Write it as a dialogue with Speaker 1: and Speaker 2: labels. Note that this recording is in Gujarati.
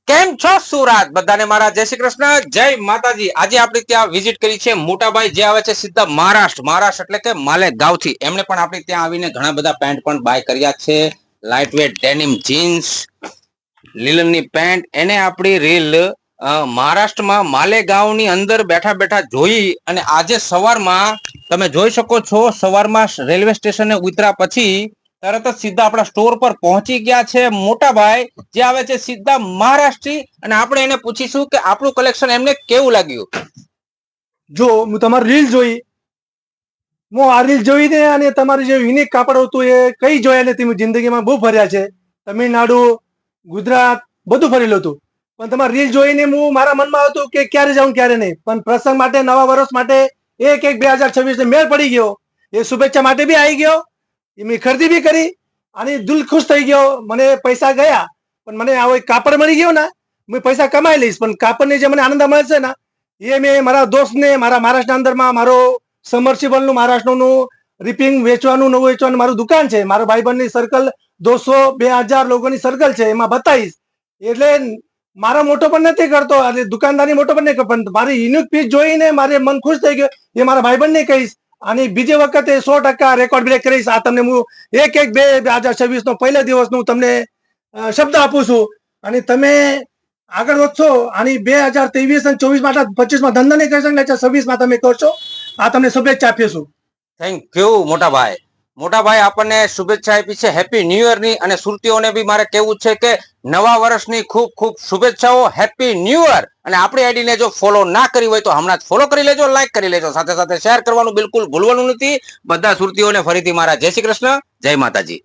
Speaker 1: કેમ છો સુરત બધાને મારા જય શ્રી કૃષ્ણ જય માતાજી। આજે આપણે ત્યાં વિઝિટ કરી છે મોટાભાઈ જે આવે છે સીધા મહારાષ્ટ્ર એટલે કે માલેગાંવ થી। એમણે પણ આપણે ત્યાં આવીને ઘણા બધા પેન્ટ પણ બાય કર્યા છે। લાઇટ વેટ ડેનિમ જીન્સ લીલનની પેન્ટ એને આપણી રીલ મહારાષ્ટ્રમાં માલેગાંવની અંદર બેઠા બેઠા જોઈ અને આજે સવારમાં તમે જોઈ શકો છો સવારમાં રેલવે સ્ટેશને ઉતર્યા પછી તરત જ સીધા આપણા સ્ટોર પર પહોંચી ગયા છે મોટાભાઈ જે આવે છે સીધા મહારાષ્ટ્રી અને આપણે એને પૂછીશું કે આપણું કલેક્શન એમને કેવું લાગ્યું।
Speaker 2: જો હું તમારી રીલ જોઈ, હું આ રીલ જોઈને અને તમારું જે યુનિક કાપડ હતું એ કઈ જોયા નથી। હું જિંદગીમાં બહુ ફર્યા છે, તમિલનાડુ, ગુજરાત બધું ફરેલું હતું, પણ તમારી રીલ જોઈને હું મારા મનમાં હતું કે ક્યારે જાઉં ક્યારે નહીં, પણ પ્રસંગ માટે નવા વર્ષ માટે 1/1/2026 મેળ પડી ગયો। એ શુભેચ્છા માટે બી આવી ગયો, મેં ખરીદી બી કરી અને દિલ ખુશ થઈ ગયો। મને પૈસા ગયા પણ મને આવો કાપડ મળી ગયો ને, હું પૈસા કમાઈ લઈશ પણ કાપડની જે મને આનંદ મળે છે ને એ મેં મારા દોસ્તને મારા મહારાષ્ટ્રના અંદરમાં મારો સમર્સિબલનું મહારાષ્ટ્રનું રિપિંગ વેચવાનું નવું વેચવાનું મારું દુકાન છે। મારા ભાઈબંધની સર્કલ 200-2000 લોકોની સર્કલ છે, એમાં બતાવીશ। એટલે મારો મોટો પણ નથી કરતો, એટલે દુકાનદારી મોટો પણ નહીં કરતો, પણ મારી યુનિક પીસ જોઈને મારે મન ખુશ થઈ ગયો। એ મારા ભાઈબંધને કહીશ અને બીજે વખતે 100% રેકોર્ડ બ્રેક કરીશ। આ તમને હું 1/1/2026 નો પહેલા દિવસનું તમને શબ્દ આપું છું અને તમે આગળ વધશો અને 2023 અને 24 માટે 25 માં ધંધા નહીં કરી શકે, 26 માં તમે કરશો। આ તમને શુભેચ્છા આપીશું।
Speaker 1: થેન્ક યુ મોટાભાઈ આપણને શુભેચ્છા આપી છે હેપી ન્યુ યર ની, અને સુરતીઓને બી મારે કેવું છે કે નવા વર્ષની ખૂબ ખૂબ શુભેચ્છાઓ, હેપી ન્યુ યર। અને આપણી આઈડીને જો ફોલો ના કરી હોય તો હમણાં જ ફોલો કરી લેજો, લાઈક કરી લેજો, સાથે સાથે શેર કરવાનું બિલકુલ ભૂલવાનું નથી। બધા સુરતીઓને ફરીથી મારા જય શ્રી કૃષ્ણ, જય માતાજી।